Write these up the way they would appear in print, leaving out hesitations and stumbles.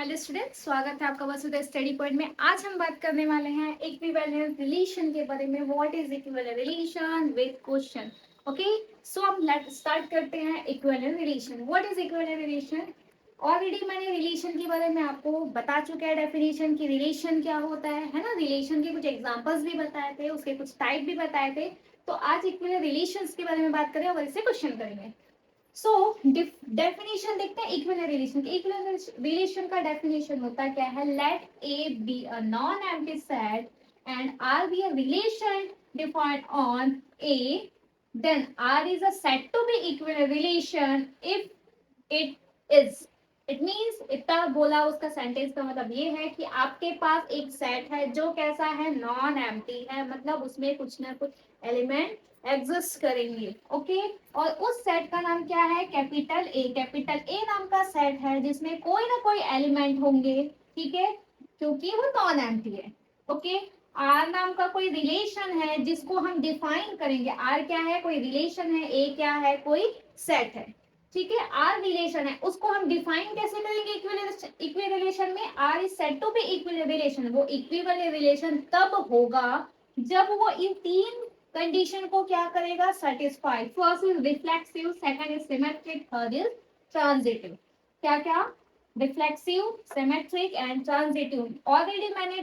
Hello student, स्वागत है आपका वसुधा स्टडी पॉइंट में। आज हम बात करने वाले हैं इक्विवेलेंट रिलेशन के बारे में। What is equivalent relation with question. Okay, so हम लेट स्टार्ट करते हैं। Equivalent relation, what is equivalent relation. Already मैंने रिलेशन के बारे में आपको बता चुका है, डेफिनेशन की रिलेशन क्या होता है ना। रिलेशन के कुछ एग्जांपल्स भी बताए थे, उसके कुछ टाइप भी बताए थे। तो आज इक्विवेलेंट रिलेशंस के बारे में बात करें और इससे क्वेश्चन करेंगे। सो डेफिनेशन देखते हैं इक्विवेलेंट रिलेशन की। इक्विवेलेंट रिलेशन का डेफिनेशन होता क्या है। Let A be a non empty set and R be a relation defined on A, then R is a said to be equivalent relation if it is. It means इतना बोला, उसका sentence का मतलब ये है कि आपके पास एक सेट है जो कैसा है, नॉन एम्प्टी है, मतलब उसमें कुछ ना कुछ एलिमेंट एग्जिस्ट करेंगे। ओके, और उस सेट का नाम क्या है, कैपिटल ए। कैपिटल ए नाम का सेट है जिसमें कोई ना कोई एलिमेंट होंगे, ठीक है, क्योंकि वो नॉन एम्प्टी है। ओके, आर नाम का कोई रिलेशन है जिसको हम डिफाइन करेंगे। आर क्या है, कोई रिलेशन है। ए क्या है, कोई सेट है। ठीक है, आर रिलेशन है, उसको हम डिफाइन कैसे करेंगे इक्विवेलेंट रिलेशन में। R is said to be equivalent relation. वो इक्विवेलेंट रिलेशन तब होगा जब वो इन तीन कंडीशन को क्या करेगा, satisfy. First is reflexive, second is symmetric, third is transitive. क्या क्या, reflexive, symmetric and transitive. Already मैंने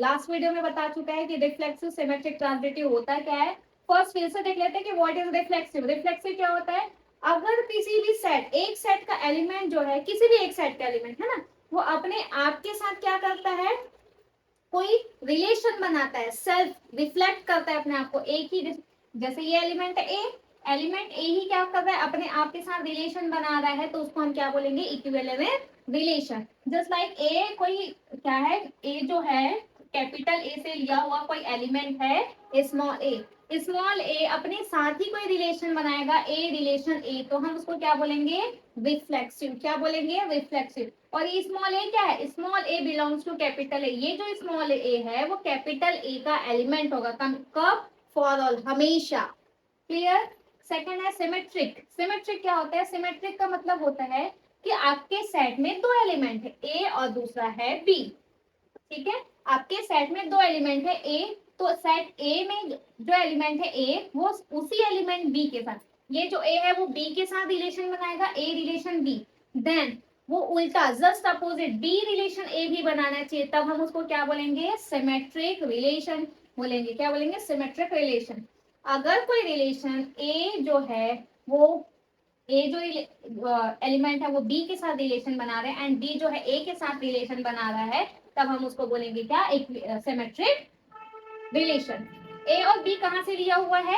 लास्ट वीडियो में बता चुका है कि रिफ्लेक्सिव, सिमेट्रिक, ट्रांजिटिव होता क्या है। फर्स्ट फिर से देख लेते हैं कि व्हाट इज रिफ्लेक्सिव। रिफ्लेक्सिव क्या होता है, अगर किसी भी सेट, एक सेट का एलिमेंट जो है, किसी भी एक सेट का एलिमेंट है ना, वो अपने आप के साथ क्या करता है, कोई रिलेशन बनाता है, सेल्फ रिफ्लेक्ट करता है अपने आप को। एक ही, जैसे ये एलिमेंट है ए, एलिमेंट ए ही क्या कर रहा है, अपने आप के साथ रिलेशन बना रहा है, तो उसको हम क्या बोलेंगे, equivalent relation. Just like a कोई क्या है, ए जो है कैपिटल ए से लिया हुआ कोई एलिमेंट है स्मॉल ए, स्मॉल ए अपने साथ ही कोई रिलेशन बनाएगा, ए रिलेशन ए, तो हम उसको क्या बोलेंगे, रिफ्लेक्सिव। क्या बोलेंगे, रिफ्लेक्सिव। और ये स्मॉल ए क्या है, small a belongs to capital A. ये जो स्मॉल ए है वो कैपिटल ए का एलिमेंट होगा, कब, फॉर ऑल, हमेशा। क्लियर। सेकंड है सिमेट्रिक। सिमेट्रिक क्या होता है, सिमेट्रिक का मतलब होता है कि आपके सेट में दो एलिमेंट है, ए और दूसरा है बी। ठीक है, आपके सेट में दो एलिमेंट है ए, तो सेट ए में जो एलिमेंट है ए, वो उसी एलिमेंट बी के साथ, ये जो ए है वो बी के साथ रिलेशन बनाएगा, ए रिलेशन बी। देन वो उल्टा, जस्ट अपोजिट, बी रिलेशन ए भी बनाना चाहिए, तब हम उसको क्या बोलेंगे, सिमेट्रिक रिलेशन बोलेंगे। क्या बोलेंगे, सिमेट्रिक रिलेशन। अगर कोई रिलेशन ए जो है वो, ए जो एलिमेंट है वो बी के साथ रिलेशन बना रहे हैं एंड बी जो है ए के साथ रिलेशन बना रहा है, तब हम उसको बोलेंगे क्या, एक सिमेट्रिक रिलेशन। ए और बी कहां से लिया हुआ है,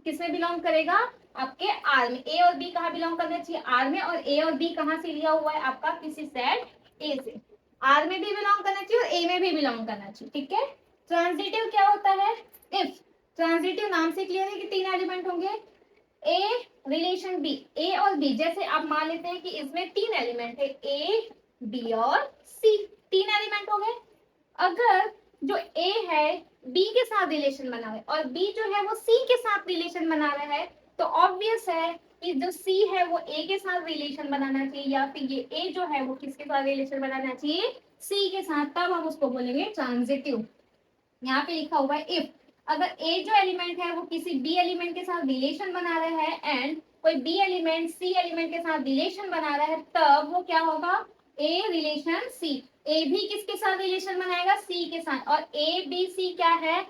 किसमें बिलोंग करेगा, आपके आर में। ए और बी कहां बिलोंग करना चाहिए, आर में। और ए और बी कहां से लिया हुआ है, आपका किसी सेट ए से। आर में भी बिलोंग करना चाहिए और ए में भी बिलोंग करना चाहिए। ठीक है। ट्रांजिटिव क्या होता है, इफ। ट्रांजिटिव नाम से क्लियर है कि तीन एलिमेंट होंगे, ए रिलेशन बी, ए और बी। जैसे आप मान लेते हैं कि इसमें तीन एलिमेंट है, ए बी और सी, तीन एलिमेंट हो गए। अगर जो ए है बी के साथ रिलेशन बना रहा है और बी जो है वो सी के साथ रिलेशन बना रहा है, तो ऑब्वियस है कि जो सी है वो ए के साथ रिलेशन बनाना चाहिए, या फिर ये ए जो है वो किसके साथ रिलेशन बनाना चाहिए, सी के साथ, तब हम उसको बोलेंगे ट्रांजिटिव। यहाँ पे लिखा हुआ है इफ, अगर ए जो एलिमेंट है वो किसी बी एलिमेंट के साथ रिलेशन बना रहा है एंड कोई बी एलिमेंट सी एलिमेंट के साथ रिलेशन बना रहा है, तब वो क्या होगा, ए रिलेशन सी। ए भी किसके साथ रिलेशन बनाएगा, सी के साथ। और ए बी सी क्या है,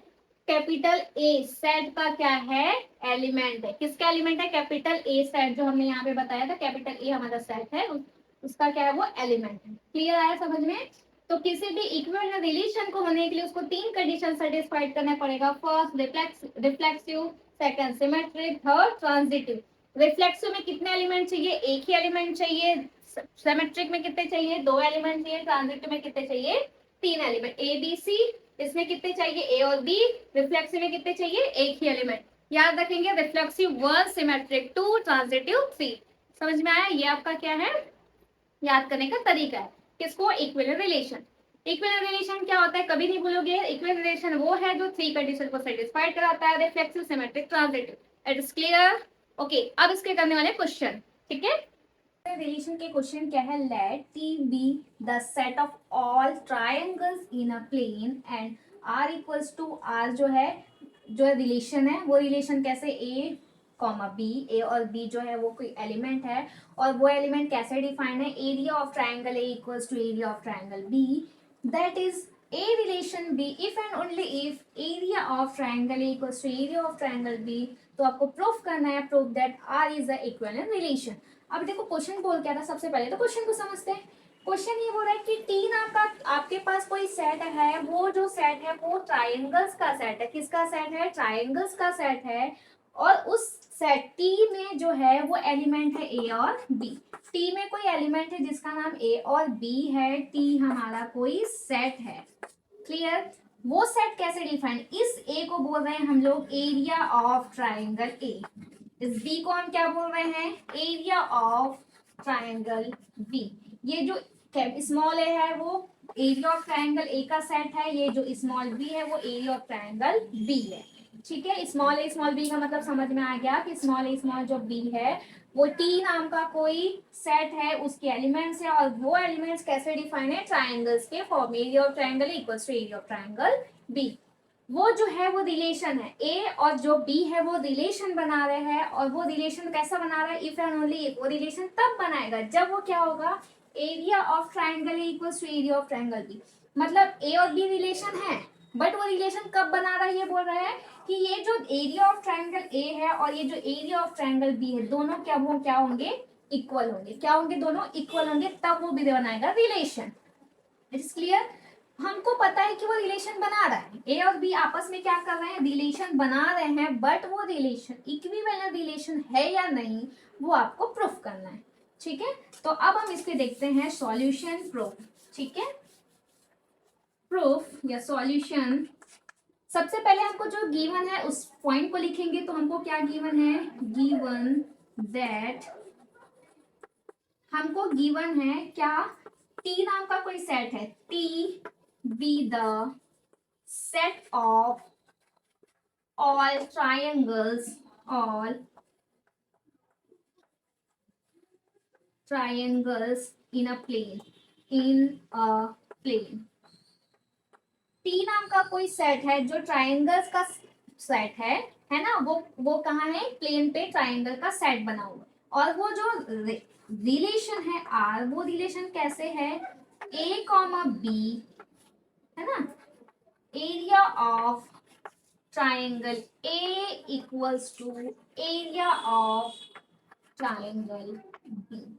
कैपिटल ए सेट का क्या है, एलिमेंट है। किसका एलिमेंट है, कैपिटल ए सेट, जो हमने यहाँ पे बताया था, कैपिटल ए हमारा सेट है, उसका क्या है, वो एलिमेंट है। क्लियर आया समझ में। तो किसी भी इक्विवेलेंट रिलेशन को होने के लिए उसको तीन कंडीशन सेटिस्फाइड करना पड़ेगा। First reflexive, second symmetric, third transitive. Reflexive में कितने एलिमेंट चाहिए, एक ही एलिमेंट चाहिए। सिमेट्रिक में कितने चाहिए, दो एलिमेंट चाहिए। ट्रांजिटिव में कितने चाहिए, तीन एलिमेंट, ए बी सी। इसमें कितने चाहिए, ए और बी। रिफ्लेक्सिव में कितने चाहिए, एक ही एलिमेंट। याद रखेंगे, रिफ्लेक्सिव 1, सिमेट्रिक 2, ट्रांजिटिव 3। समझ में आया, ये आपका क्या है, याद करने का तरीका है। किसको, इक्विवेलेंट रिलेशन। इक्विवेलेंट रिलेशन क्या होता है, कभी नहीं भूलोगे। इक्विवेलेंट रिलेशन वो है जो थ्री कंडीशन को सेटिस्फाइड कराता है, reflexive, symmetric, transitive. It is clear. Okay, अब इसके करने वाले क्वेश्चन। ठीक है, रिलेशन के क्वेश्चन क्या है, let T be the set of all triangles in a plane and R equals to R जो रिलेशन है वो रिलेशन कैसे, ए कॉमा बी, ए और बी जो है वो कोई एलिमेंट है और वो एलिमेंट कैसे डिफाइंड है, area of triangle A equals to area of triangle B, that is A relation B if and only if area of triangle A equals to area of triangle B। तो आपको proof करना है, proof that R is a equivalent relation। अब देखो question बोल क्या था, सबसे पहले तो क्वेश्चन को समझते हैं। क्वेश्चन ये बोल रहा है कि तीन आपके पास कोई सेट है, वो जो सेट है वो ट्राइंगल्स का सेट है। किसका सेट है, ट्राइंगल्स का सेट है। और उस सेट टी में जो है वो एलिमेंट है ए और बी। टी में कोई एलिमेंट है जिसका नाम ए और बी है, टी हमारा कोई सेट है। क्लियर, वो सेट कैसे डिफाइन, इस ए को बोल रहे हैं हम लोग एरिया ऑफ ट्राइंगल ए, इस बी को हम क्या बोल रहे हैं, एरिया ऑफ ट्राइंगल बी। ये जो स्मॉल ए है वो एरिया ऑफ ट्राइंगल ए का सेट है, ये जो स्मॉल बी है वो एरिया ऑफ ट्राइंगल बी है। ठीक है, स्मॉल ए स्मॉल बी का मतलब समझ में आ गया कि स्मॉल ए स्मॉल जो बी है वो टी नाम का कोई सेट है, उसके एलिमेंट्स है और वो एलिमेंट्स कैसे डिफाइन है, ट्राइंगल्स के form, area of triangle equals to area of triangle B. वो जो है वो रिलेशन है, ए और जो बी है वो रिलेशन बना रहे हैं और वो रिलेशन कैसा बना रहा है, इफ एंड ओनली इफ, वो रिलेशन तब बनाएगा जब वो क्या होगा, area of triangle equals to area of triangle B. मतलब ए और बी रिलेशन है बट वो रिलेशन कब बना रहा है, ये बोल रहा है कि ये जो एरिया ऑफ ट्राइंगल ए है और ये जो एरिया ऑफ ट्राइंगल बी है दोनों क्या होंगे, इक्वल होंगे। क्या होंगे, दोनों इक्वल होंगे, तब वो भी बनाएगा रिलेशन। इट्स क्लियर, हमको पता है कि वो रिलेशन बना रहा है, ए और बी आपस में क्या कर रहे हैं, रिलेशन बना रहे हैं, बट वो रिलेशन इक्विवेलेंट रिलेशन है या नहीं वो आपको प्रूफ करना है। ठीक है, तो अब हम इसके देखते हैं सॉल्यूशन प्रूफ। ठीक है, प्रूफ या सॉल्यूशन, सबसे पहले हमको जो गिवन है उस पॉइंट को लिखेंगे। तो हमको क्या गिवन है, गिवन दैट, हमको गिवन है क्या, टी नाम का कोई सेट है, T be the set of all triangles in a plane. T नाम का कोई सेट है जो ट्राइंगल्स का सेट है ना, वो कहाँ है, प्लेन पे ट्राइंगल का सेट बना हुआ। और वो जो रिलेशन है आर, वो रिलेशन कैसे है, ए कॉमा बी है ना, area of triangle A equals to area of triangle B.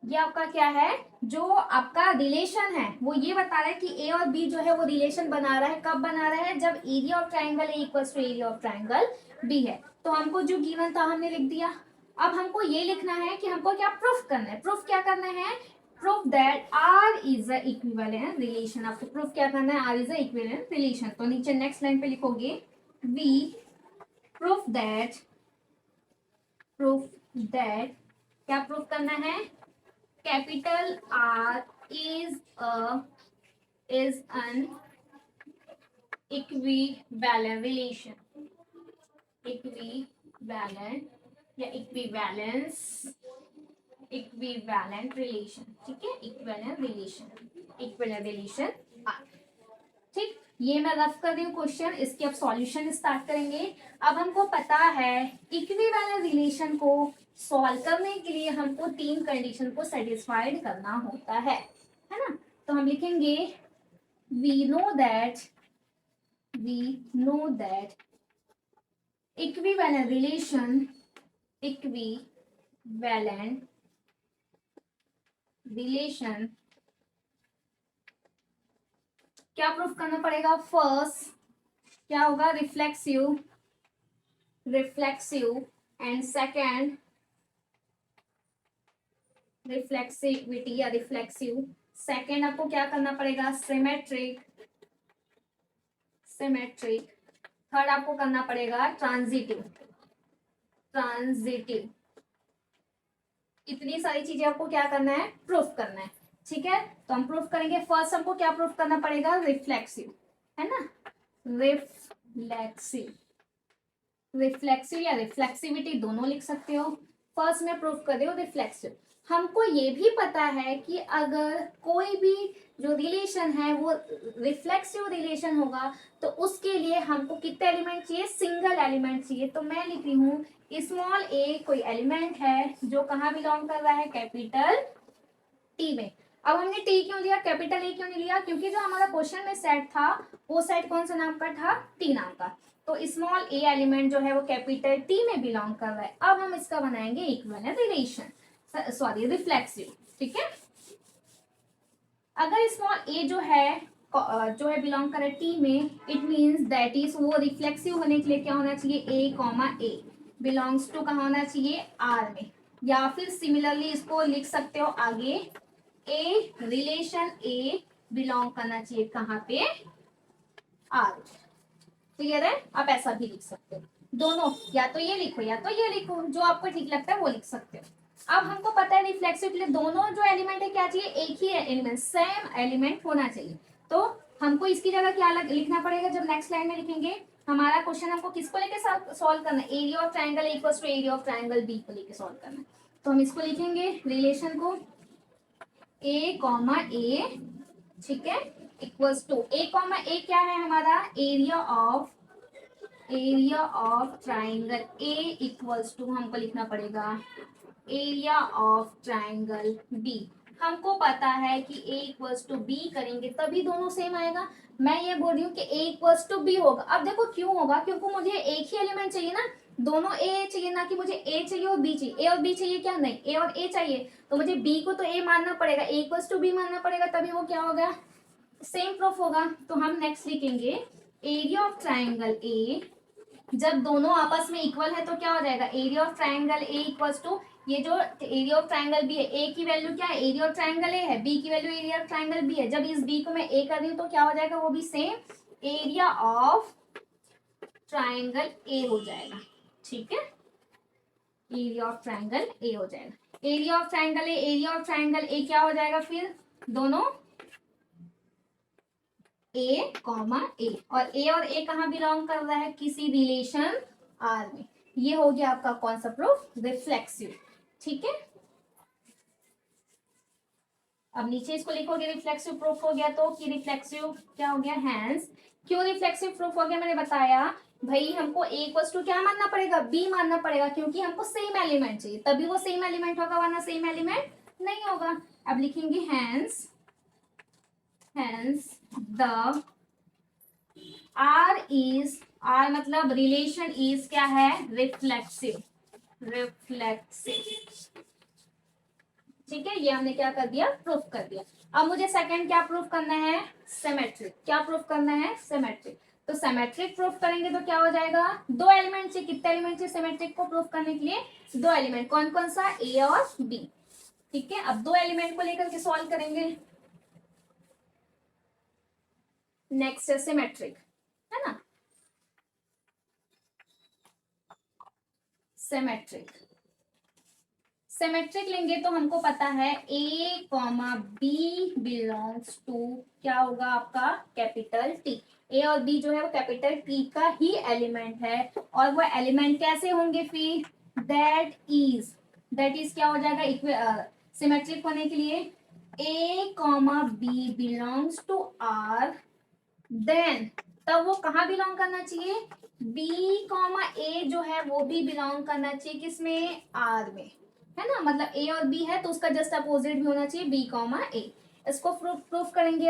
ये आपका क्या है, जो आपका रिलेशन है वो ये बता रहा है कि ए और बी जो है वो रिलेशन बना रहा है, कब बना रहा है, जब area of triangle A equals to area of triangle B है। तो हमको जो गिवन था हमने लिख दिया। अब हमको ये लिखना है कि हमको क्या प्रूफ करना है, प्रूफ क्या करना है, proof that R is a equivalent relation. आपको प्रूफ क्या करना है, R is a equivalent relation. तो नीचे नेक्स्ट लाइन पे लिखोगे वी प्रूफ दैट क्या प्रूफ करना है, capital R is an equivalent relation, equivalent relation। ठीक है, equivalent relation R। ठीक, ये मैं रफ कर रही हूँ क्वेश्चन, इसके अब सॉल्यूशन स्टार्ट करेंगे। अब हमको पता है इक्विवेलेंट रिलेशन को सॉल्व करने के लिए हमको तीन कंडीशन को सेटिस्फाइड करना होता है ना। तो हम लिखेंगे we know that equivalent relation क्या प्रूफ करना पड़ेगा, फर्स्ट क्या होगा, रिफ्लेक्सिव एंड सेकंड रिफ्लेक्सिविटी या रिफ्लेक्सिव। सेकंड आपको क्या करना पड़ेगा, सिमेट्रिक। थर्ड आपको करना पड़ेगा ट्रांजिटिव। इतनी सारी चीजें आपको क्या करना है, प्रूफ करना है। ठीक है, तो हम प्रूफ करेंगे। फर्स्ट हमको क्या प्रूफ करना पड़ेगा, रिफ्लेक्सिव है ना, रिफ्लेक्सिव या रिफ्लेक्सिविटी दोनों लिख सकते हो। फर्स्ट मैं प्रूफ कर रही हूँ रिफ्लेक्सिव। हमको ये भी पता है कि अगर कोई भी जो रिलेशन है वो रिफ्लेक्सिव रिलेशन होगा तो उसके लिए हमको कितने एलिमेंट चाहिए, सिंगल एलिमेंट चाहिए। तो मैं लिख रही हूँ स्मॉल ए कोई एलिमेंट है जो कहाँ बिलोंग कर रहा है, कैपिटल टी में। अब हमने टी क्यों लिया, कैपिटल ए क्यों नहीं लिया, क्योंकि जो हमारा क्वेश्चन में सेट था वो सेट कौन सा नाम का था, टी नाम का। तो स्मॉल ए एलिमेंट जो है वो कैपिटल टी में बिलोंग कर रहा है। अब हम इसका बनाएंगे इक्विवेलेंट रिलेशन, सॉरी रिफ्लेक्सिव। ठीक है, अगर स्मॉल ए जो है बिलोंग करे टी में, इट मींस दैट इज वो रिफ्लेक्सिव होने के लिए क्या होना चाहिए, ए कॉमा ए बिलोंग्स टू कहाँ होना चाहिए, आर में। या फिर सिमिलरली इसको लिख सकते हो आगे, ए रिलेशन ए बिलोंग करना चाहिए कहाँ पे, आर। क्लियर है, आप ऐसा भी लिख सकते हो, दोनों या तो ये लिखो या तो ये लिखो, जो आपको ठीक लगता है वो लिख सकते हो। अब हमको पता है रिफ्लेक्सिव के लिए दोनों जो एलिमेंट है क्या चाहिए, एक ही एलिमेंट, सेम एलिमेंट होना चाहिए। तो हमको इसकी जगह क्या लिखना पड़ेगा, जब नेक्स्ट लाइन में लिखेंगे हमारा क्वेश्चन हमको किसको लेके सॉल्व करना है, area of triangle equals to area of triangle B को लेके सॉल्व करना है। तो हम इसको लिखेंगे रिलेशन को ए कॉमा ए, ठीक है, equals to A comma A क्या है हमारा, area of triangle A equals to हमको लिखना पड़ेगा एरिया ऑफ ट्राइंगल बी। हमको पता है कि ए इक्वल्स टू बी करेंगे तभी दोनों सेम आएगा। मैं ये बोल रही हूँ कि ए इक्वल्स टू बी होगा। अब देखो क्यों होगा, क्योंकि मुझे एक ही एलिमेंट चाहिए ना, दोनों ए चाहिए, ना कि मुझे ए चाहिए और बी चाहिए। ए और बी चाहिए क्या, नहीं, ए और ए चाहिए, तो मुझे बी को तो ए मानना पड़ेगा, ए इक्वल्स टू बी मानना पड़ेगा, तभी वो क्या होगा, सेम प्रूफ होगा। तो हम नेक्स्ट लिखेंगे एरिया ऑफ ट्राइंगल ए, जब दोनों आपस में इक्वल है तो क्या हो जाएगा, area of triangle A equals to, ये जो एरिया ऑफ ट्राइंगल बी है, ए की वैल्यू क्या है, एरिया ऑफ ट्राइंगल ए है, बी की value area of triangle B है। जब इस बी को मैं ए कर रही हूँ तो क्या हो जाएगा, वो भी सेम एरिया ऑफ ट्राइंगल ए हो जाएगा। ठीक है, एरिया ऑफ ट्राइंगल ए हो जाएगा, area of triangle A, area of triangle ए क्या हो जाएगा फिर, दोनों ए कॉमा ए, और ए कहाँ बिलोंग कर रहा है, किसी रिलेशन आर में। ये हो गया आपका कौन सा प्रूफ, रिफ्लेक्सिव। ठीक है, अब नीचे इसको लिखोगे रिफ्लेक्सिव प्रूफ हो गया, तो कि रिफ्लेक्सिव क्या हो गया, हैंस। क्यों रिफ्लेक्सिव प्रूफ हो गया, मैंने बताया भाई हमको ए इक्वल्स टू क्या मानना पड़ेगा, बी मानना पड़ेगा, क्योंकि हमको सेम एलिमेंट चाहिए तभी वो सेम एलिमेंट होगा, वरना सेम एलिमेंट नहीं होगा। अब लिखेंगे hence the R is, R मतलब रिलेशन इज क्या है, रिफ्लेक्सिव। ठीक है, ये हमने क्या कर दिया, प्रूफ कर दिया। अब मुझे सेकंड क्या प्रूफ करना है, सिमेट्रिक। क्या प्रूफ करना है, सिमेट्रिक। तो सिमेट्रिक प्रूफ करेंगे तो क्या हो जाएगा, दो एलिमेंट से, कितने एलिमेंट से सिमेट्रिक को प्रूफ करने के लिए, दो एलिमेंट, कौन कौन सा, ए और बी। ठीक है, अब दो एलिमेंट को लेकर के सॉल्व करेंगे। नेक्स्ट है सिमेट्रिक, है ना, सिमेट्रिक लेंगे तो हमको पता है A comma B belongs to क्या होगा आपका, कैपिटल टी। ए और बी जो है वो कैपिटल टी का ही एलिमेंट है, और वो एलिमेंट कैसे होंगे फिर, दैट इज क्या हो जाएगा, सिमेट्रिक होने के लिए A comma B belongs to R, then तब वो कहाँ बिलोंग करना चाहिए, बी कॉमा ए जो है वो भी बिलोंग करना चाहिए किसमें, आर में, है ना। मतलब ए और बी है तो उसका जस्ट अपोजिट भी होना चाहिए, बी कॉमा ए। इसको प्रूफ करेंगे।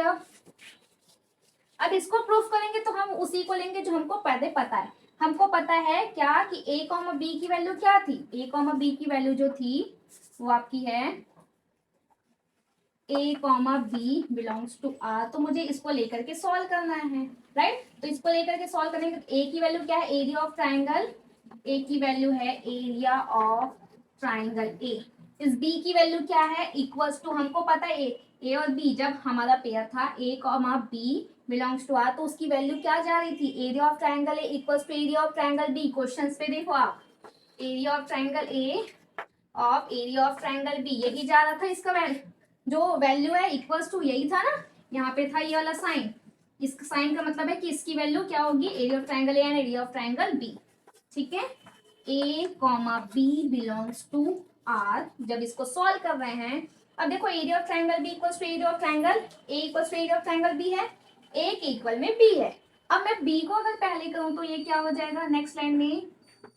अब इसको प्रूफ करेंगे तो हम उसी को लेंगे जो हमको पहले पता है। हमको पता है क्या कि ए कॉमा बी की वैल्यू क्या थी, ए कॉमा बी की वैल्यू जो थी वो आपकी है A comma B belongs to R. तो मुझे इसको लेकर के सॉल्व करना है, राइट। तो इसको लेकर के सॉल्व करेंगे तो ए की वैल्यू क्या है, एरिया ऑफ ट्राइंगल, ए की वैल्यू है एरिया ऑफ ट्राइंगल ए। इस बी की वैल्यू क्या है, इक्वल्स टू, हमको पता है ए और बी जब हमारा पेयर था A comma B belongs to R, तो उसकी वैल्यू क्या जा रही थी, area of triangle A equals to area of triangle B. Question पे देखो आप, area of triangle A of area of triangle B, यही जा रहा था इसका वैल्यू, जो वैल्यू है इक्वल्स टू, यही था ना, यहाँ पे था ये वाला साइन। इस साइन का मतलब है कि इसकी वैल्यू क्या होगी, area of triangle A and area of triangle B. ठीक है, A comma B belongs to R, जब इसको सॉल्व कर रहे हैं, अब देखो area of triangle B equals to area of triangle A equals to area of triangle B है, ए के इक्वल में बी है। अब मैं बी को अगर पहले करूं तो ये क्या हो जाएगा नेक्स्ट लाइन में,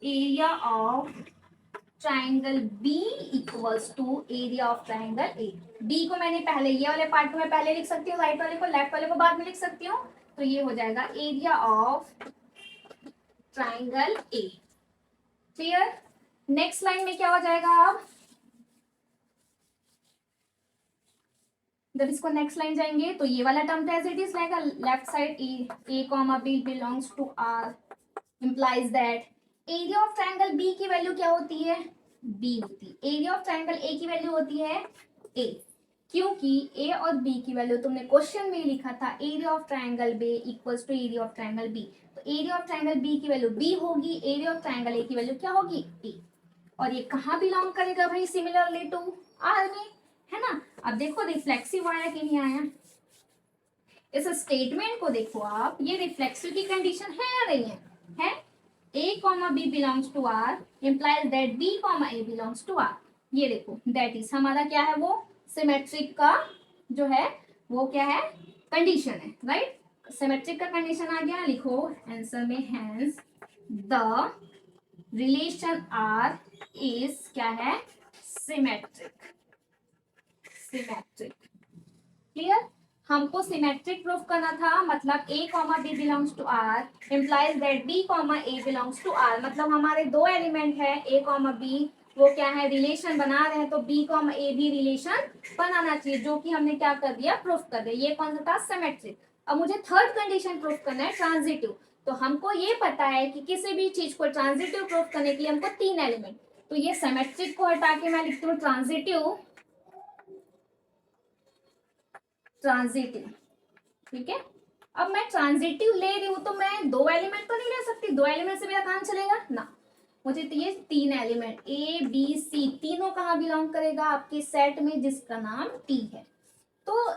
area of triangle B equals to area of triangle A. B को मैंने पहले ये वाले पार्ट में पहले लिख सकती हूँ, राइट वाले को, लेफ्ट वाले को बाद में लिख सकती हूँ, तो ये हो जाएगा area of triangle A. Clear. Next line में क्या हो जाएगा, अब जब इसको नेक्स्ट लाइन जाएंगे तो ये वाला टर्म एज इट इज रहेगा, left side A comma B belongs to R implies that area of triangle B की वैल्यू क्या होती है, बी होती है, एरिया ऑफ ट्रायंगल ए की वैल्यू होती है ए, क्योंकि ए और बी की वैल्यू तुमने क्वेश्चन में लिखा था area of triangle B equals to area of triangle B, तो एरिया ऑफ ट्रायंगल बी की वैल्यू बी होगी, एरिया ऑफ ट्रायंगल ए की वैल्यू क्या होगी ए। और ये कहाँ बिलोंग करेगा भाई, सिमिलरली टू आर में, है ना। अब देखो रिफ्लेक्सिव आया कि नहीं आया, इस स्टेटमेंट को देखो आप, ये रिफ्लेक्सिव की कंडीशन है या नहीं है a comma B belongs to R implies that b comma a belongs to R. ये देखो दैट इज हमारा क्या है, वो सिमेट्रिक का जो है वो क्या है, कंडीशन है, राइट। सिमेट्रिक का कंडीशन आ गया, लिखो आंसर में, hence the relation R is क्या है, सिमेट्रिक। सिमेट्रिक। क्लियर। हमको सिमेट्रिक प्रूफ करना था, मतलब a comma B belongs to R implies that b comma a belongs to R, मतलब हमारे दो एलिमेंट है a कॉमा b, वो क्या है, रिलेशन बना रहे हैं, तो b कॉमा a भी रिलेशन बनाना चाहिए, जो कि हमने क्या कर दिया, प्रूफ कर दिया। ये कौन सा था, सिमेट्रिक। अब मुझे थर्ड कंडीशन प्रूफ करना है, ट्रांजिटिव। तो हमको ये पता है कि किसी भी चीज को ट्रांजिटिव प्रूफ करने के लिए हमको तीन एलिमेंट, तो ये सिमेट्रिक को हटा के मैं लिखती हूँ ट्रांजिटिव, ट्रांजिटिव। ठीक है। अब मैं ट्रांजिटिव ले रही हूं तो मैं दो एलिमेंट तो नहीं ले सकती, दो एलिमेंट से मेरा काम चलेगा ना, मुझे तो ये तीन एलिमेंट ए बी सी तीनों कहाँ बिलोंग करेगा, आपके सेट में जिसका नाम टी है। तो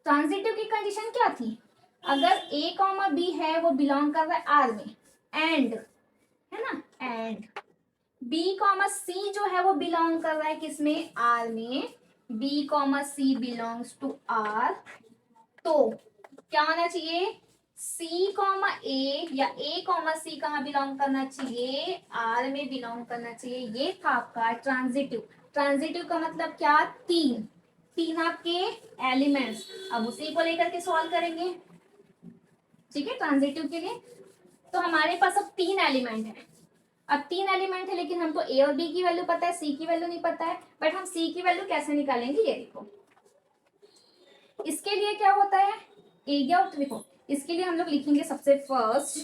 ट्रांजिटिव की कंडीशन क्या थी, अगर ए कॉमा बी है वो बिलोंग कर रहा है आर में, एंड है ना, एंड बी कॉमा सी जो है वो बिलोंग कर रहा है किसमें, आर में, B comma C belongs to R, तो क्या होना चाहिए, C कॉमा ए या A कॉमा सी कहाँ बिलोंग करना चाहिए, आर में बिलोंग करना चाहिए। ये था आपका ट्रांजिटिव। ट्रांजिटिव का मतलब क्या, तीन, तीन आपके एलिमेंट्स। अब उसी को लेकर के सॉल्व करेंगे, ठीक है, ट्रांजिटिव के लिए। तो हमारे पास अब तीन एलिमेंट है, अब तीन एलिमेंट है, लेकिन हमको A और B की वैल्यू पता है, C की वैल्यू नहीं पता है, बट हम C की वैल्यू कैसे निकालेंगे, ये देखो। इसके लिए क्या होता है, एरिया ऑफ, देखो इसके लिए हम लोग लिखेंगे सबसे फर्स्ट,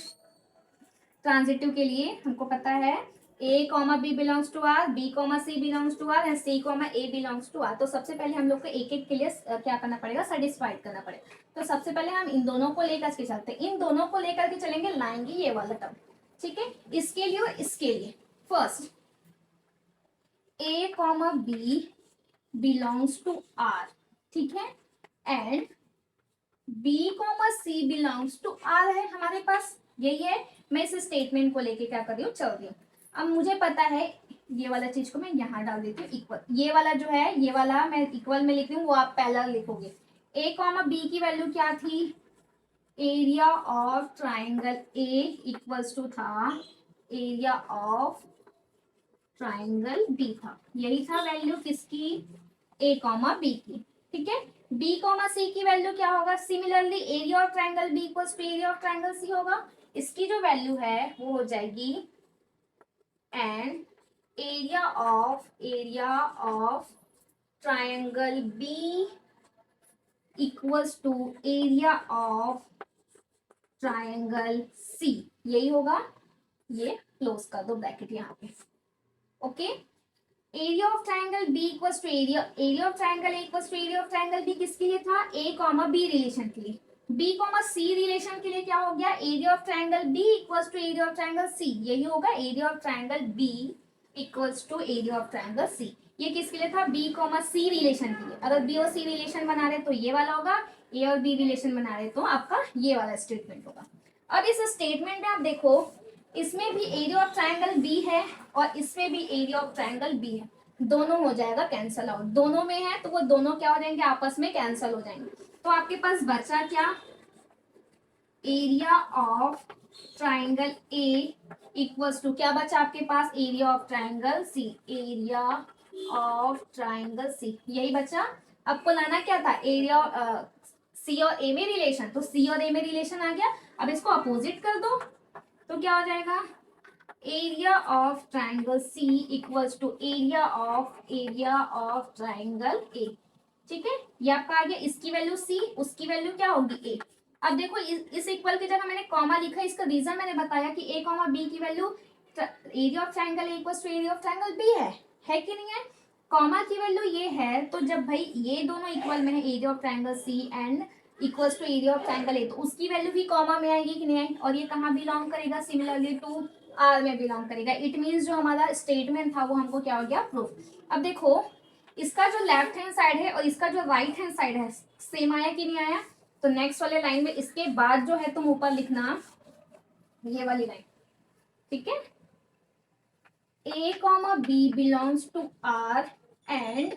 ट्रांजिटिव के लिए हमको पता है a comma B belongs to R, B comma C belongs to R and C comma A belongs to R. तो सबसे पहले हम लोग को एक एक के लिए क्या करना पड़ेगा, सेटिस्फाइड करना पड़ेगा। तो सबसे पहले हम इन दोनों को लेकर के चलते हैं, इन दोनों को लेकर के चलेंगे, लाएंगे ये वाला टर्म, ठीक है। इसके लिए और इसके लिए first a comma B belongs to R, ठीक है, and B comma C belongs to R है हमारे पास, यही है। मैं इस स्टेटमेंट को लेके क्या कर रही हूँ, चल रही हूँ। अब मुझे पता है ये वाला चीज को मैं यहाँ डाल देती हूँ इक्वल, ये वाला जो है ये वाला मैं इक्वल में लिख रही हूँ, वो आप पहला लिखोगे। A कॉमा बी की वैल्यू क्या थी, area of triangle A equals to था एरिया ऑफ ट्राइंगल बी था, यही था वैल्यू किसकी, A कॉमा बी की, ठीक है। B कॉमा सी की वैल्यू क्या होगा, similarly area of triangle B equals to area of triangle C होगा। इसकी जो वैल्यू है वो हो जाएगी and area of triangle B equals to area of triangle C, यही होगा। ये क्लोज कर दो ब्रैकेट यहाँ पे, okay. Area of triangle B equals to area of triangle A equals to area of triangle B किसके लिए था, A कॉमा B रिलेशन के लिए। B कॉमा C रिलेशन के लिए क्या हो गया, area of triangle B equals to area of triangle C, यही होगा area of triangle B equals to area of triangle C। ये किसके लिए था, B कॉमा C रिलेशन के लिए। अगर B और C रिलेशन बना रहे तो ये वाला होगा, A और B रिलेशन बना रहे तो आपका ये वाला स्टेटमेंट होगा। अब इस स्टेटमेंट में आप देखो इसमें भी एरिया ऑफ ट्राइंगल बी है और इसमें भी एरिया ऑफ ट्राइंगल बी है, दोनों हो जाएगा कैंसल आउट, दोनों में है तो वो दोनों क्या हो जाएंगे, आपस में कैंसल हो जाएंगे। तो आपके पास बचा क्या, area of triangle A equals to क्या बचा आपके पास, area of triangle C, area of triangle C, यही बचा। आपको लाना क्या था, एरिया सी और ए में रिलेशन, तो सी और ए में रिलेशन आ गया। अब इसको अपोजिट कर दो तो क्या हो जाएगा, area of triangle C equals to area of triangle A. ठीक है, ये आपका आ गया, इसकी वैल्यू सी, उसकी वैल्यू क्या होगी ए। अब देखो इस इक्वल की जगह मैंने कॉमा लिखा, इसका रीजन मैंने बताया कि ए कॉमा बी की value area of triangle A equals to area of triangle B है कि नहीं है। कॉमा की वैल्यू ये है, तो जब भाई ये दोनों इक्वल में है, area of triangle C and equals to area of triangle A, तो उसकी वैल्यू भी कॉमा में आएगी कि नहीं आएगी, और ये कहाँ बिलोंग करेगा, सिमिलरली टू आर में बिलोंग करेगा। इट मीन्स जो हमारा स्टेटमेंट था वो हमको क्या हो गया, प्रूफ। अब देखो इसका जो लेफ्ट हैंड साइड है और इसका जो राइट हैंड साइड है सेम आया कि नहीं आया, तो नेक्स्ट वाले लाइन में इसके बाद जो है तुम ऊपर लिखना ये वाली लाइन, ठीक है, a comma b belongs to r and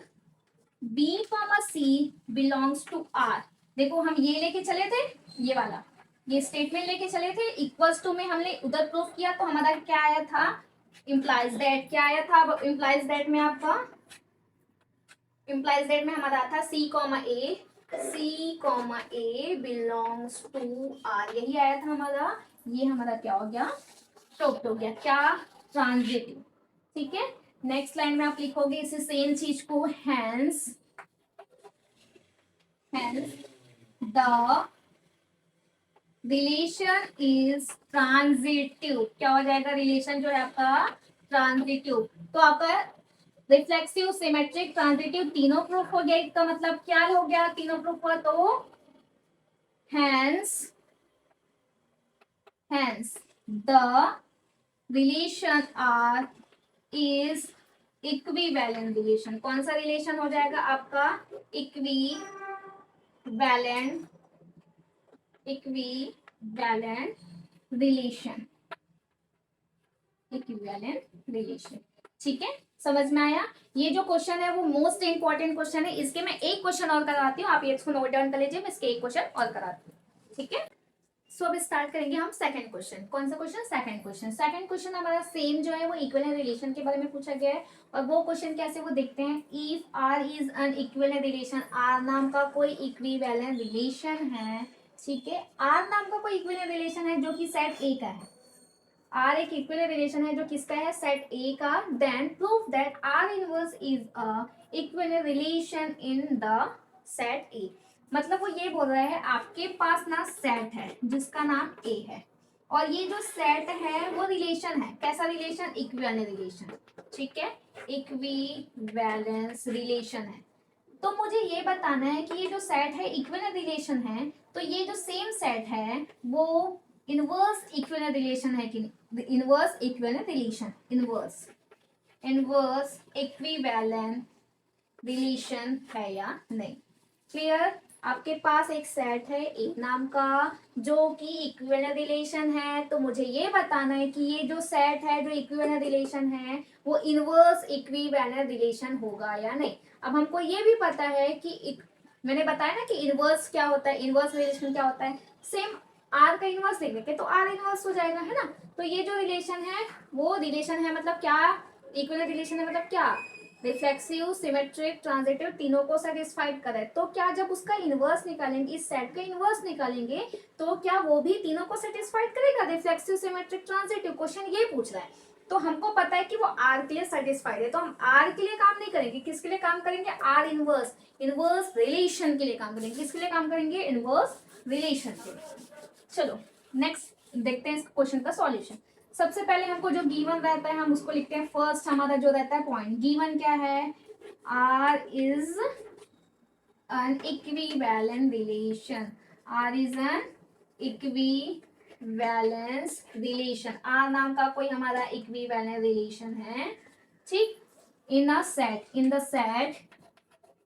b comma c belongs to r। देखो हम ये लेके चले थे, ये वाला ये स्टेटमेंट लेके चले थे, इक्वल्स टू में हमने उधर प्रूफ किया तो हमारा क्या आया था, इम्प्लाइज दैट, क्या आया था, अब इम्प्लाइज दैट में आपका इम्प्लाइज दैट में हमारा था C comma A belongs to R, यही आया था हमारा। ये हमारा क्या हो गया, प्रूफ हो गया, क्या, ट्रांजिटिव। ठीक है, नेक्स्ट लाइन में आप लिखोगे इसे सेम चीज को, hence the relation is transitive, क्या हो जाएगा, रिलेशन जो है आपका ट्रांजिटिव। तो आपका रिफ्लेक्सिव, सिमेट्रिक, ट्रांजिटिव तीनों प्रूफ हो गया। इसका मतलब क्या हो गया, तीनों प्रूफ हुआ तो hence the relation R is equivalent relation. कौन सा रिलेशन हो जाएगा आपका, इक्विवेलेंट रिलेशन, ठीक है, समझ में आया। ये जो क्वेश्चन है वो मोस्ट इंपॉर्टेंट क्वेश्चन है, इसके मैं एक क्वेश्चन और कराती हूँ, आप ये इसको नोट डाउन कर लीजिए, मैं इसके एक क्वेश्चन और कराती हूँ। ठीक है, सो अब स्टार्ट करेंगे हम सेकंड क्वेश्चन। कौन सा क्वेश्चन, सेकंड क्वेश्चन हमारा सेम जो है वो इक्विवेलेंट रिलेशन के बारे में पूछा गया है। और वो क्वेश्चन कैसे वो देखते हैं, if R is an equivalent relation, R नाम का कोई इक्विवेलेंट रिलेशन है, ठीक है, आर नाम का कोई इक्विवेलेंट रिलेशन है जो कि सेट ए का है, आर एक इक्विवेलेंट रिलेशन है जो किसका है, सेट ए का, then prove that R inverse is a equivalent relation in the set A. मतलब वो ये बोल रहा है आपके पास ना सेट है जिसका नाम ए है, और ये जो सेट है वो रिलेशन है, कैसा रिलेशन, इक्विवेलेंट रिलेशन, ठीक है, इक्विवेलेंस रिलेशन है। तो मुझे ये बताना है कि ये जो सेट है इक्विवेलेंट रिलेशन है, तो ये जो सेम सेट है वो इनवर्स इक्विवेलेंट रिलेशन है कि नहीं, inverse equivalent relation, inverse equivalent relation है या नहीं। क्लियर, आपके पास एक सेट है ए नाम का जो कि इक्विवेलेंट रिलेशन है, तो मुझे ये बताना है कि ये जो सेट है जो इक्विवेलेंट रिलेशन है वो इनवर्स इक्विवेलेंट रिलेशन होगा या नहीं। अब हमको ये भी पता है कि मैंने बताया ना कि इनवर्स क्या होता है, इनवर्स रिलेशन क्या होता है, सेम आर का इनवर्स लिख लेंगे तो आर इनवर्स हो जाएगा, है ना। तो ये जो रिलेशन है वो रिलेशन है, मतलब क्या, इक्विवेलेंट रिलेशन है, मतलब क्या, रिफ्लेक्सिव, सिमेट्रिक, ट्रांजिटिव तीनों को सेटिस्फाइड करे। तो क्या जब उसका इनवर्स निकालेंगे, इस सेट का इनवर्स निकालेंगे, तो क्या वो भी तीनों को सेटिस्फाइड करेगा, रिफ्लेक्सिव, सिमेट्रिक, ट्रांजिटिव, क्वेश्चन ये पूछ रहा है। तो हमको पता है कि वो आर के लिए सेटिस्फाइड है, तो हम आर के लिए काम नहीं करेंगे, किसके लिए काम करेंगे, आर इनवर्स, इनवर्स रिलेशन के लिए काम करेंगे, किसके लिए काम करेंगे, इनवर्स रिलेशन के लिए। चलो नेक्स्ट देखते हैं इस क्वेश्चन का सॉल्यूशन। सबसे पहले हमको जो गिवन रहता है हम उसको लिखते हैं, फर्स्ट हमारा जो रहता है पॉइंट, गिवन क्या है, R is an equivalent relation, R is an equivalence relation, R नाम का कोई हमारा इक्विवेलेंट रिलेशन है, ठीक, in a set, in the set,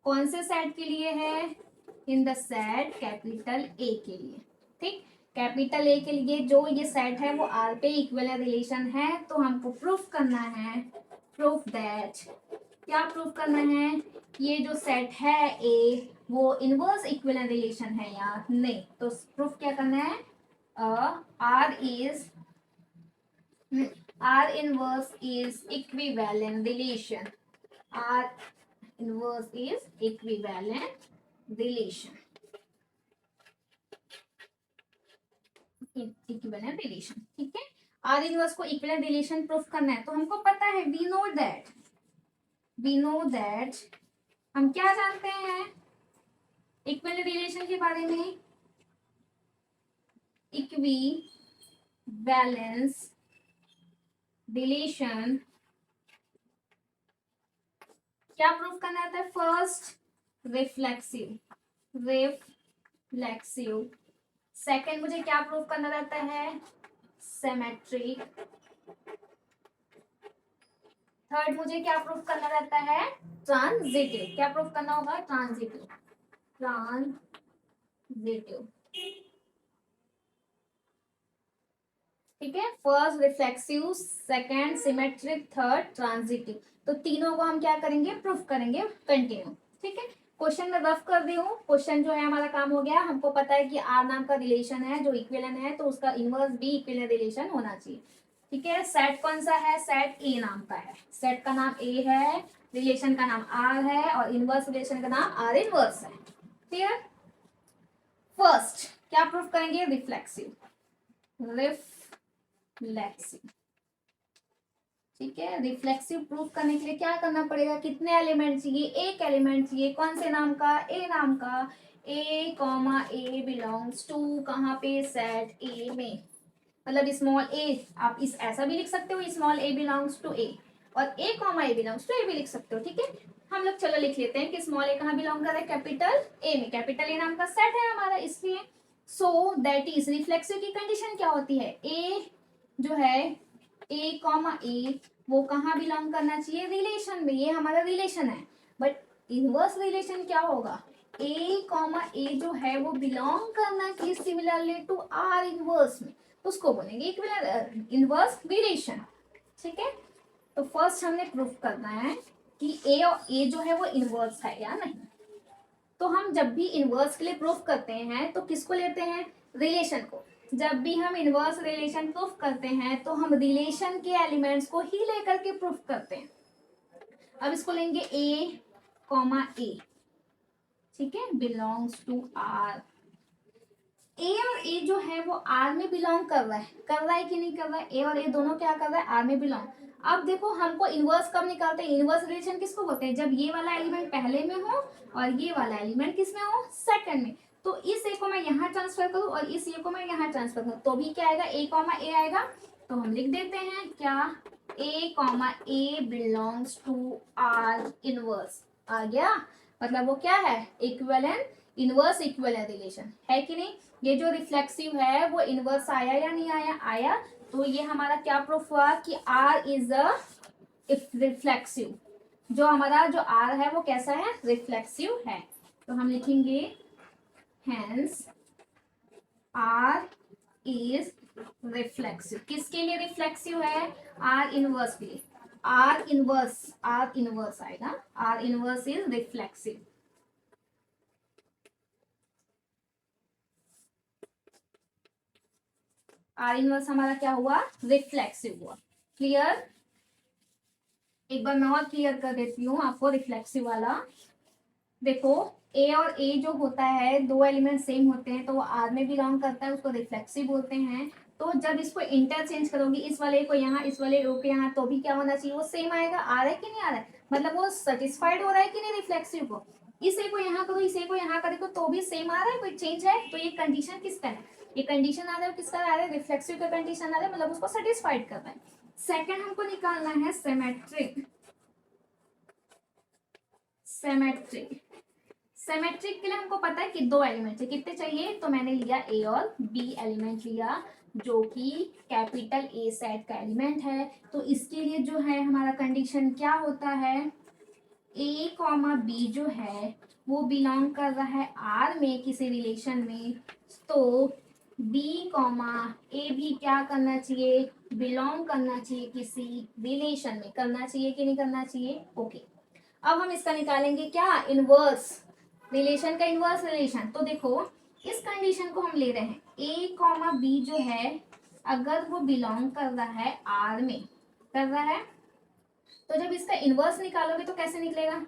कौन से सेट के लिए है, in the set capital A के लिए, ठीक। कैपिटल ए के लिए जो ये सेट है वो आर पे इक्विवेलेंट रिलेशन है, तो हमको प्रूफ करना है, प्रूफ दैट, क्या प्रूफ करना है, ये जो सेट है ए वो इनवर्स इक्विवेलेंट रिलेशन है या नहीं। तो प्रूफ क्या करना है, R is R inverse is equivalent relation. R inverse is equivalent relation. Equivalent relation, ठीक है। R inverse को equivalent relation प्रूफ करना है, तो हमको पता है, we know that हम क्या जानते हैं equivalent relation के बारे में, equivalence relation क्या प्रूफ करना आता है, फर्स्ट रिफ्लेक्सिव, सेकंड मुझे क्या प्रूफ करना रहता है, सिमेट्रिक, थर्ड मुझे क्या प्रूफ करना रहता है, ट्रांजिटिव। क्या प्रूफ करना होगा, ट्रांजिटिव, ठीक है। First reflexive, second symmetric, third transitive. तो तीनों को हम क्या करेंगे, प्रूफ करेंगे कंटिन्यू, ठीक है। क्वेश्चन में रफ कर दी हूँ, क्वेश्चन जो है हमारा काम हो गया। हमको पता है कि आर नाम का रिलेशन है जो इक्विवेलेंट है, तो उसका इनवर्स भी इक्विवेलेंट रिलेशन होना चाहिए, ठीक है। सेट कौन सा है, सेट ए नाम का है, सेट का नाम ए है, रिलेशन का नाम आर है, और इनवर्स रिलेशन का नाम आर इनवर्स है, क्लियर। फर्स्ट क्या प्रूफ करेंगे, रिफ्लेक्सिव, ठीक है। रिफ्लेक्सिव प्रूफ करने के लिए क्या करना पड़ेगा, कितने एलिमेंट चाहिए, एक एलिमेंट चाहिए, कौन से नाम का, ए नाम का, ए कॉमा ए बिलोंग्स टू, कहाँ पे, सेट ए में, मतलब स्मॉल ए, आप इस ऐसा भी लिख सकते हो, स्मॉल ए बिलोंग्स टू ए, और ए कॉमा ए बिलोंग्स टू ए भी लिख सकते हो, ठीक है। हम लोग चलो लिख लेते हैं कि स्मॉल ए कहाँ बिलोंग कर रहा है, कैपिटल ए में, कैपिटल ए नाम का सेट है हमारा, इसलिए सो दैट इज रिफ्लेक्सिव की कंडीशन क्या होती है, ए जो है ए कॉमा ए वो कहाँ बिलोंग करना चाहिए, रिलेशन में, ये हमारा रिलेशन है। बट इनवर्स रिलेशन क्या होगा, ए कॉमा ए जो है वो बिलोंग करना चाहिए सिमिलरली टू आर इनवर्स में, उसको बोलेंगे इक्विवेलेंट इनवर्स रिलेशन, ठीक है। तो फर्स्ट हमने प्रूफ करना है कि ए और ए जो है वो इनवर्स है या नहीं। तो हम जब भी इनवर्स के लिए प्रूफ करते हैं तो किसको लेते हैं, रिलेशन को। जब भी हम इनवर्स रिलेशन प्रूफ करते हैं तो हम रिलेशन के एलिमेंट्स को ही लेकर के प्रूफ करते हैं। अब इसको लेंगे ए कॉमा ए, ठीक है, बिलोंग्स टू आर। ए और ए जो है वो आर में बिलोंग कर रहा है कि नहीं कर रहा है, ए और ए दोनों क्या कर रहा है, आर में बिलोंग। अब देखो हमको इनवर्स कब निकालते हैं, इनवर्स रिलेशन किसको बोलते हैं, जब ये वाला एलिमेंट पहले में हो और ये वाला एलिमेंट किस में हो, सेकंड में। तो इस ए को मैं यहाँ ट्रांसफर करूँ और इस ए को मैं यहाँ ट्रांसफर करूँ तो भी क्या आएगा, ए कॉमा ए आएगा। तो हम लिख देते हैं क्या, A comma A belongs to R inverse, आ गया। मतलब वो क्या है, इक्विवेलेंट इनवर्स इक्विवेलेंट रिलेशन है कि नहीं। ये जो रिफ्लेक्सिव है वो इनवर्स आया या नहीं आया, आया। तो ये हमारा क्या प्रूफ हुआ कि R इज अ रिफ्लेक्सिव, जो हमारा जो R है वो कैसा है, रिफ्लेक्सिव है। तो हम लिखेंगे हेंस R इज रिफ्लेक्सिव। किसके लिए रिफ्लेक्सिव है, R इनवर्स के लिए, R इनवर्स आएगा, R inverse is reflexive. Are inverse हमारा क्या हुआ, रिफ्लेक्सिव हुआ, क्लियर। एक बार मैं और क्लियर कर देती हूँ आपको रिफ्लेक्सिव वाला। देखो ए और ए जो होता है, दो एलिमेंट सेम होते हैं तो वो आर में बिलोंग करता है, उसको रिफ्लेक्सिव बोलते हैं। तो जब इसको इंटरचेंज करोगी, इस वाले को यहाँ, इस वाले रो के यहाँ, तो भी क्या होना चाहिए, वो सेम आएगा। आ रहा है कि नहीं आ रहा है, मतलब वो सेटिस्फाइड हो रहा है कि नहीं रिफ्लेक्सिव को। इसे को यहाँ करो, इसे को यहाँ करो तो भी सेम आ रहा है, कोई चेंज है। तो ये कंडीशन किसका है, ये कंडीशन आ रहा है, किसका आ रहा है, रिफ्लेक्सिव का कंडीशन आ रहा है, मतलब उसको सेटिस्फाइड कर रहा है। सेकेंड हमको निकालना है सिमेट्रिक। सिमेट्रिक के लिए हमको पता है कि दो एलिमेंट है, कितने चाहिए, तो मैंने लिया ए और बी एलिमेंट लिया, जो कि कैपिटल ए सेट का एलिमेंट है। तो इसके लिए जो है हमारा कंडीशन क्या होता है, ए कॉमा बी जो है वो बिलोंग कर रहा है आर में किसी रिलेशन में, तो बी कॉमा ए भी क्या करना चाहिए, बिलोंग करना चाहिए किसी रिलेशन में, करना चाहिए कि नहीं करना चाहिए। ओके अब हम इसका निकालेंगे क्या, इनवर्स रिलेशन का इनवर्स रिलेशन। तो देखो इस कंडीशन को हम ले रहे हैं ए कॉमा बी जो है अगर वो बिलोंग कर रहा है आर में, कर रहा है, तो जब इसका इनवर्स निकालोगे तो कैसे निकलेगा,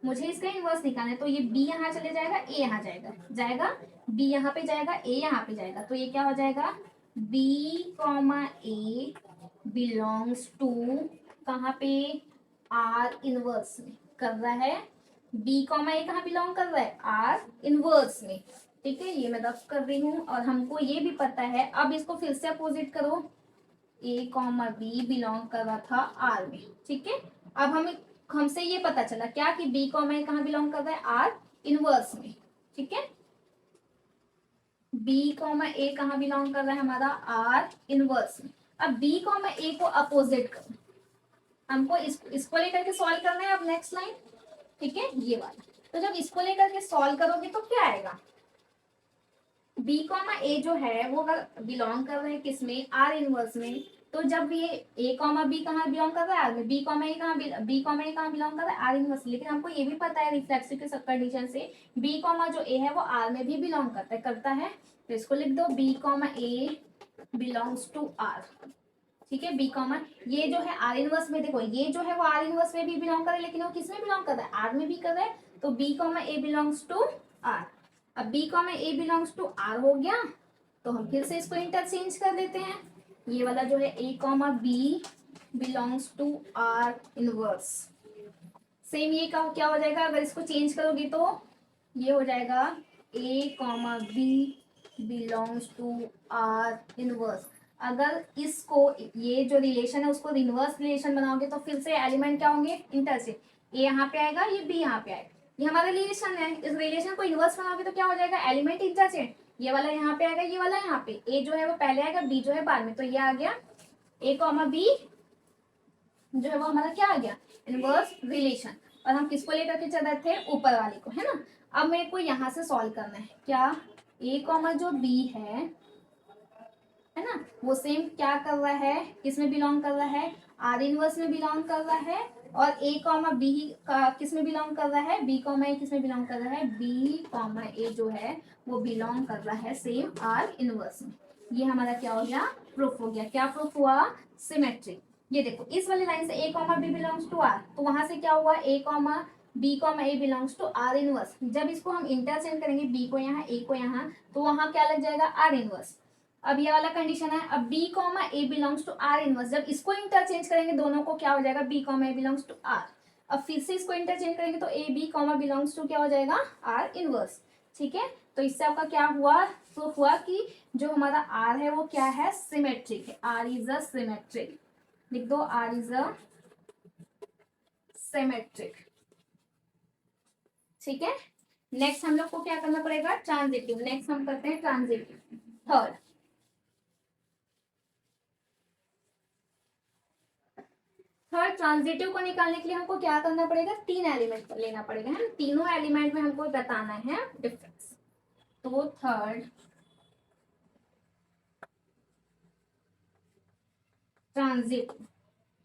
मुझे इसका इनवर्स निकालना है, तो ये बी यहाँ चले जाएगा, ए यहाँ जाएगा, जाएगा बी यहाँ पे जाएगा, ए यहाँ पे जाएगा, तो ये क्या हो जाएगा, B comma A belongs to कहाँ पे, आर इनवर्स में कर रहा है, बी कॉमा ए कहाँ बिलोंग कर रहा है, आर इनवर्स में। ठीक है ये मैं रफ कर रही हूँ और हमको ये भी पता है। अब इसको फिर से अपोजिट करो, ए कॉमा बी बिलोंग कर रहा था आर में। ठीक है अब हमें हमसे ये पता चला क्या कि बी कॉमा ए कहाँ बिलोंग कर रहा है, आर इनवर्स में। ठीक है बी कॉमा ए कहाँ बिलोंग कर रहा है हमारा, आर इनवर्स में। अब बी कॉमा ए को अपोजिट करो, हमको इसको लेकर के सॉल्व करना है। अब नेक्स्ट लाइन, ठीक है ये वाला, तो जब इसको लेकर के सॉल्व करोगे तो क्या आएगा, बी कॉमा ए जो है वो अगर बिलोंग कर रहे हैं किसमें, आर इनवर्स में, तो जब ये ए कॉमा बी कहाँ बिलोंग कर रहा है, आर में, बी कॉमा ए कहाँ बिलोंग कर रहा है, आर इनवर्स। लेकिन हमको ये भी पता है रिफ्लेक्सिव के सब कंडीशन से बी कॉमा जो ए है वो आर में भी बिलोंग करता है। तो इसको लिख दो B comma A belongs to R. ठीक है बी कॉमा ये जो है आर इनवर्स में, देखो ये जो है वो आर इनवर्स में भी बिलोंग कर रहा है, लेकिन वो किस में बिलोंग कर रहा है, आर में भी कर रहा है, तो B comma A belongs to R. अब B comma A belongs to R हो गया, तो हम फिर से इसको इंटरचेंज कर देते हैं। ये वाला जो है A comma B belongs to R inverse, same ये का क्या हो जाएगा, अगर इसको चेंज करोगे तो ये हो जाएगा A comma B belongs to R inverse. अगर इसको ये जो रिलेशन है उसको इनवर्स रिलेशन बनाओगे तो फिर से एलिमेंट क्या होंगे, इंटरचेंज, ए यहाँ पे आएगा, ये बी यहाँ पे आएगा, ये हमारा रिलेशन है। इस रिलेशन को इनवर्स बनाओगे तो क्या हो जाएगा, एलिमेंट इंटरचेंज, ये वाला यहाँ पे आएगा, ये वाला यहाँ पे, ए जो है वो पहले आएगा, बी जो है बाद में, तो ये आ गया ए कॉमा बी जो है वो हमारा क्या आ गया, इनवर्स रिलेशन। और हम किसको लेकर के चल रहे थे, ऊपर वाले को, है ना। अब मेरे को यहाँ से सॉल्व करना है क्या, ए कॉमा जो बी है ना, वो सेम क्या कर रहा है, किस में बिलोंग कर रहा है, आर इनवर्स में बिलोंग कर रहा है। और ए कॉमा बी किस में बिलोंग कर रहा है, बी कॉमा ए किस में बिलोंग कर रहा है, बी कॉमा ए जो है वो बिलोंग कर रहा है सेम आर इनवर्स में। ये हमारा क्या हो गया, प्रूफ हो गया। क्या प्रूफ हुआ, सिमेट्री। ये देखो इस वाली लाइन से A comma B belongs to R, तो वहां से क्या हुआ, A comma B comma A belongs to R inverse. जब इसको हम इंटरचेंज करेंगे बी को यहाँ ए को यहाँ, तो वहां क्या लग जाएगा, आर इनवर्स। अब ये वाला कंडीशन है, अब B comma A belongs to R inverse, जब इसको इंटरचेंज करेंगे दोनों को क्या हो जाएगा, B comma A belongs to R. अब फिर से इसको इंटरचेंज करेंगे तो A B comma belongs to क्या हो जाएगा, आर इनवर्स। ठीक है तो इससे आपका क्या हुआ, प्रूफ हुआ कि जो हमारा आर है वो क्या है, सिमेट्रिक है, आर इज अ सिमेट्रिक। लिख दो आर इज अ सिमेट्रिक। ठीक है नेक्स्ट हम लोग को क्या करना पड़ेगा, ट्रांजिटिव। नेक्स्ट हम करते हैं ट्रांजिटिव, थर्ड। थर्ड ट्रांजिटिव को निकालने के लिए हमको क्या करना पड़ेगा, तीन एलिमेंट लेना पड़ेगा, है ना, तीनों एलिमेंट में हमको बताना है डिफरेंस। तो थर्ड ट्रांजिटिव,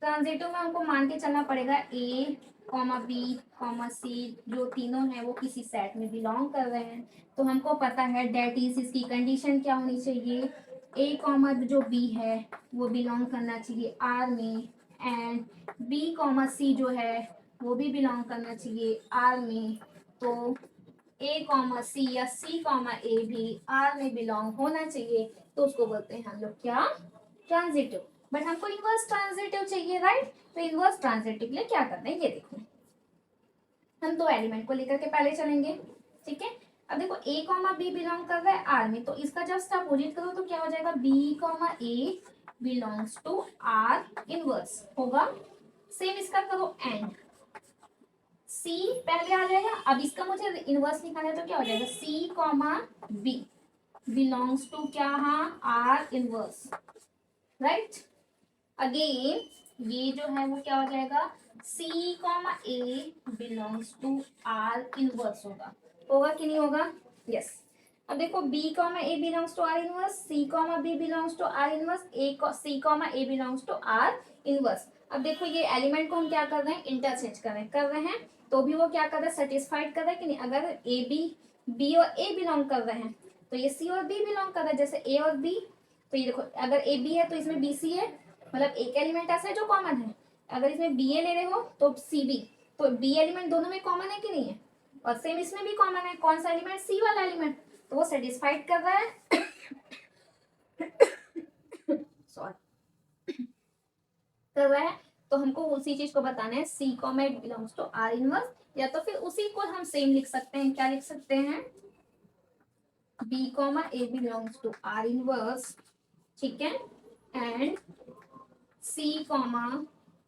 ट्रांजिटिव में हमको मान के चलना पड़ेगा ए कॉमा बी कॉमा सी जो तीनों हैं वो किसी सेट में बिलोंग कर रहे हैं। तो हमको पता है डेट इज इसकी कंडीशन क्या होनी चाहिए, ए कॉमा जो बी है वो बिलोंग करना चाहिए आर में, एंड बी कॉमा सी जो है वो भी बिलोंग करना चाहिए आर में। तो ए कॉमा सी या सी कॉमा ए भी आर में बिलोंग होना चाहिए, तो उसको बोलते हैं हम लोग क्या, ट्रांजिटिव। बट हमको इनवर्स ट्रांजिटिव चाहिए, राइट। तो इनवर्स ट्रांजिटिव के लिए क्या करना है, ये देखो हम दो एलिमेंट को लेकर के पहले चलेंगे। ठीक है अब देखो ए कॉमा बी बिलोंग कर रहा है आर में, तो इसका जस्ट अपोजिट करो तो क्या हो जाएगा, B comma A belongs to R inverse होगा। सेम इसका करो एंड सी पहले आ जाएगा, अब इसका मुझे इनवर्स निकालना है तो क्या हो जाएगा, C comma B belongs to क्या, हाँ आर इनवर्स, राइट। अगेन ये जो है वो क्या हो जाएगा, C comma A belongs to R inverse होगा, होगा कि नहीं होगा, यस। अब देखो B comma A belongs to R inverse, C comma B belongs to R inverse, C comma A belongs to R inverse. अब देखो ये एलिमेंट को हम क्या कर रहे हैं, इंटरचेंज कर रहे हैं, तो भी वो क्या कर रहा है, सेटिस्फाइड कर रहा है कि नहीं। अगर ए बी और ए बिलोंग कर रहे हैं तो ये सी और बी बिलोंग कर रहा है, जैसे ए और बी। तो ये देखो अगर ए बी है तो इसमें बी सी है, मतलब एक एलिमेंट ऐसा है जो कॉमन है। अगर इसमें बी ए ले रहे हो तो सी बी, तो बी एलिमेंट दोनों में कॉमन है कि नहीं है, और सेम इसमें भी कॉमन है। कौन सा एलिमेंट, सी वाला एलिमेंट, तो वो सेटिस्फाइड कर रहा है सॉरी कर रहा है। तो हमको उसी चीज को बताना है, C comma it belongs to R inverse, या तो फिर उसी को हम सेम लिख सकते हैं, क्या लिख सकते हैं, B comma A belongs to R inverse, ठीक है, and C comma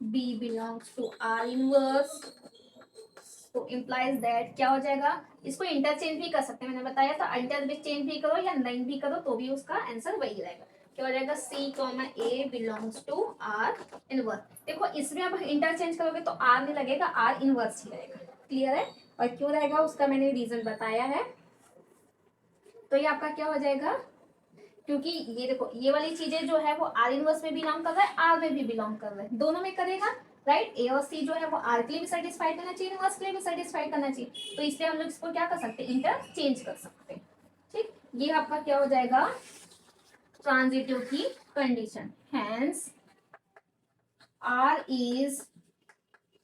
B belongs to R inverse. तो इम्प्लाइज दैट क्या हो जाएगा, इसको इंटरचेंज भी कर सकते हैं, मैंने बताया था, इंटरचेंज भी करो या नहीं भी करो तो भी उसका आंसर वही रहेगा। क्या हो जाएगा, C comma A belongs to R inverse. देखो इसमें अब इंटरचेंज करोगे तो आर नहीं लगेगा, आर इनवर्स ही रहेगा। क्लियर है, और क्यों रहेगा उसका मैंने रीजन बताया है। तो ये आपका क्या हो जाएगा, क्योंकि ये देखो ये वाली चीजें जो है वो आर इनवर्स में बिलोंग कर रहा है, आर में भी बिलोंग कर रहा है, दोनों में करेगा, राइट। ए और सी जो है वो आर के लिए भी सेटिस्फाई करना चाहिए, इनवर्स के लिए भी सेटिस्फाई करना चाहिए, तो इसलिए हम लोग इसको क्या कर सकते हैं, इंटरचेंज कर सकते हैं। ठीक, ये आपका क्या हो जाएगा, ट्रांजिटिव की condition, hence R is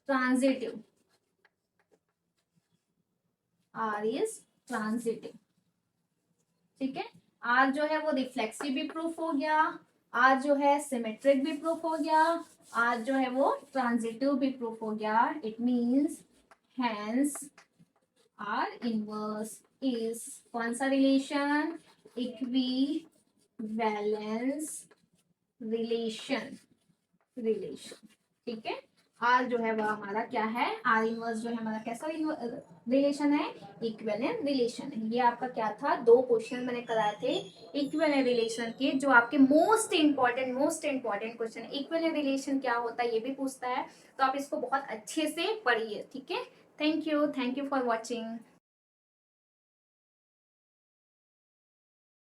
transitive, R is transitive, ठीक है। आर जो है वो रिफ्लेक्सिव भी प्रूफ हो गया, आर जो है सिमेट्रिक भी प्रूफ हो गया, आर जो है वो ट्रांजिटिव भी प्रूफ हो गया। It means hence R inverse is कौन सा रिलेशन, इक्विवेलेंस रिलेशन, ठीक है। आर जो है वह हमारा क्या है, आर इनवर्स जो है हमारा कैसा रिलेशन है, इक्विवेलेंट रिलेशन है। ये आपका क्या था, दो क्वेश्चन मैंने कराए थे इक्विवेलेंट रिलेशन के, जो आपके most important question. Equivalent relation क्या होता है ये भी पूछता है, तो आप इसको बहुत अच्छे से पढ़िए, ठीक है। Thank you for watching.